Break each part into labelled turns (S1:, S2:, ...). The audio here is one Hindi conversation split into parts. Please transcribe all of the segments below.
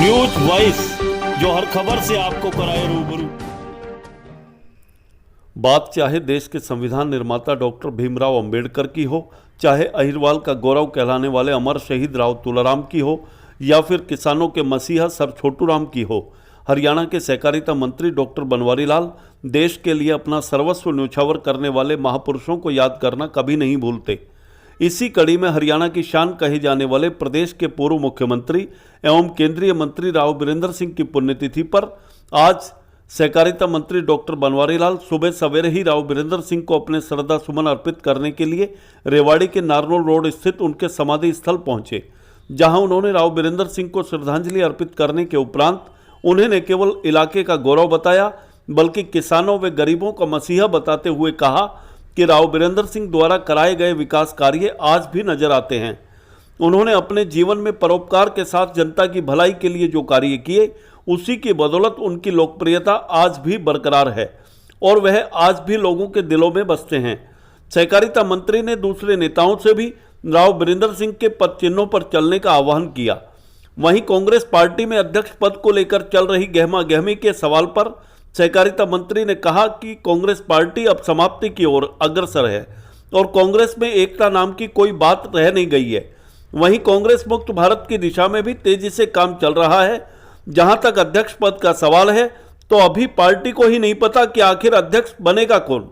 S1: न्यूज वॉइस, जो हर खबर से आपको कराए रूबरू। बात चाहे देश के संविधान निर्माता डॉक्टर भीमराव अंबेडकर की हो, चाहे अहिरवाल का गौरव कहलाने वाले अमर शहीद राव तुलाराम की हो, या फिर किसानों के मसीहा सर छोटू राम की हो, हरियाणा के सहकारिता मंत्री डॉक्टर बनवारी लाल देश के लिए अपना सर्वस्व न्यौछावर करने वाले महापुरुषों को याद करना कभी नहीं भूलते। इसी कड़ी में हरियाणा की शान कहे जाने वाले प्रदेश के पूर्व मुख्यमंत्री एवं केंद्रीय मंत्री राव बीरेंद्र सिंह की पुण्यतिथि पर आज सहकारिता मंत्री डॉक्टर बनवारी लाल सुबह सवेरे ही राव बीरेंद्र सिंह को अपने श्रद्धा सुमन अर्पित करने के लिए रेवाड़ी के नारनौल रोड स्थित उनके समाधि स्थल पहुंचे, जहां उन्होंने राव बीरेंद्र सिंह को श्रद्धांजलि अर्पित करने के उपरांत उन्हें न केवल इलाके का गौरव बताया, बल्कि किसानों व गरीबों का मसीहा बताते हुए कहा कि राव बीरेंद्र सिंह द्वारा कराए गए विकास कार्य आज भी नजर आते हैं। उन्होंने अपने जीवन में परोपकार के साथ जनता की भलाई के लिए जो कार्य किए, उसी की बदौलत उनकी लोकप्रियता आज भी बरकरार है और वह आज भी लोगों के दिलों में बसते हैं। सहकारिता मंत्री ने दूसरे नेताओं से भी राव बीरेंद्र सिंह के पद चिन्हों पर चलने का आह्वान किया। वहीं कांग्रेस पार्टी में अध्यक्ष पद को लेकर चल रही गहमा गहमी के सवाल पर सहकारिता मंत्री ने कहा कि कांग्रेस पार्टी अब समाप्ति की ओर अग्रसर है और कांग्रेस में एकता नाम की कोई बात रह नहीं गई है। वहीं कांग्रेस मुक्त भारत की दिशा में भी तेजी से काम चल रहा है। जहां तक अध्यक्ष पद का सवाल है, तो अभी पार्टी को ही नहीं पता कि आखिर अध्यक्ष बनेगा कौन।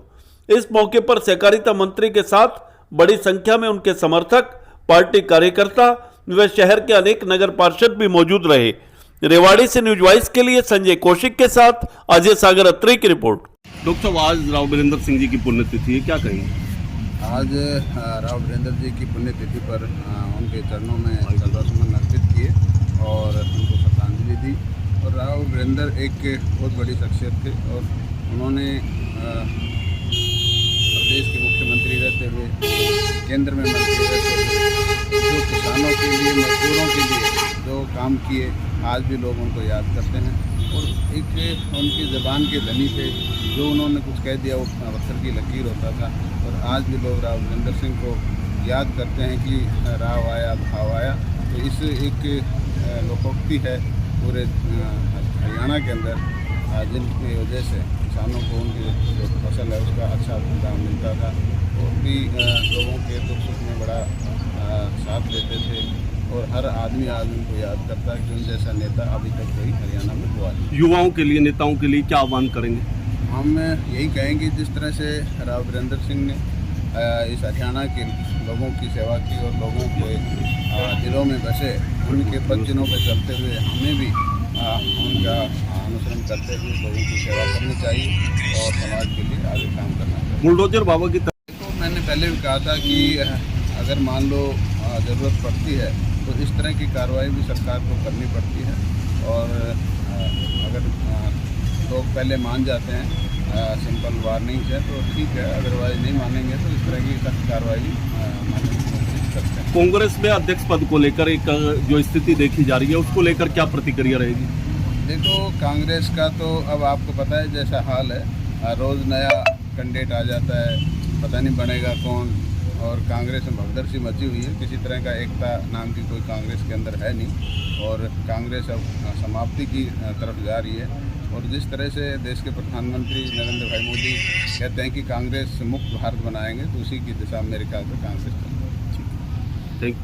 S1: इस मौके पर सहकारिता मंत्री के साथ बड़ी संख्या में उनके समर्थक, पार्टी कार्यकर्ता व शहर के अनेक नगर पार्षद भी मौजूद रहे। रेवाड़ी से न्यूज वॉइस के लिए संजय कौशिक के साथ अजय सागर अत्री की रिपोर्ट। डॉक्टर साहब, आज राव बीरेंद्र सिंह जी की पुण्यतिथि है, क्या कहेंगे?
S2: आज राव बीरेंद्र जी की पुण्यतिथि पर उनके चरणों में श्रद्धासुमन अर्पित किए और उनको श्रद्धांजलि दी। और राव बीरेंद्र एक बहुत बड़ी शख्सियत थे और उन्होंने प्रदेश के मुख्यमंत्री रहते हुए, केंद्र में मंत्री रहते हुए, जो किसानों के लिए, मजदूरों के लिए जो काम किए, आज भी लोग उनको याद करते हैं। और एक उनकी ज़बान के धनी पे जो उन्होंने कुछ कह दिया वो पत्थर की लकीर होता था। और आज भी लोग राव बीरेंद्र सिंह को याद करते हैं कि राव आया भाव आया। तो इस एक लोकोक्ति है पूरे हरियाणा के अंदर, जिनकी वजह से किसानों को उनकी जो फसल है उसका अच्छा दाम मिलता था और भी लोगों के दुख सुख में बड़ा साथ देते थे। और हर आदमी आज उनको याद करता है कि उन जैसा नेता अभी तक कोई हरियाणा में हुआ नहीं।
S1: युवाओं के लिए, नेताओं के लिए क्या आह्वान करेंगे?
S2: हम यही कहेंगे, जिस तरह से राव बीरेंद्र सिंह ने इस हरियाणा के लोगों की सेवा की और लोगों के दिलों में बसे, उनके पद चिन्हों पर चलते हुए हमें भी उनका अनुसरण करते हुए लोगों की सेवा करनी चाहिए और समाज के लिए आगे काम करना चाहिए।
S1: बुलडोजर बाबा की तरफ
S2: तो मैंने पहले भी कहा था कि अगर मान लो ज़रूरत पड़ती है तो इस तरह की कार्रवाई भी सरकार को करनी पड़ती है। और अगर लोग पहले मान जाते हैं सिंपल वार्निंग से तो ठीक है, अदरवाइज नहीं मानेंगे तो इस तरह की सख्त कार्रवाई करते हैं।
S1: कांग्रेस में अध्यक्ष पद को लेकर एक जो स्थिति देखी जा रही है, उसको लेकर क्या प्रतिक्रिया रहेगी?
S2: देखो, कांग्रेस का तो अब आपको पता है जैसा हाल है, रोज़ नया कैंडिडेट आ जाता है, पता नहीं बनेगा कौन। और कांग्रेस में भगदड़ सी मची हुई है, किसी तरह का एकता नाम की कोई कांग्रेस के अंदर है नहीं और कांग्रेस अब समाप्ति की तरफ जा रही है। और जिस तरह से देश के प्रधानमंत्री नरेंद्र भाई मोदी कहते हैं कि कांग्रेस मुक्त भारत बनाएंगे, तो उसी की दिशा में मेरे ख्याल से कांग्रेस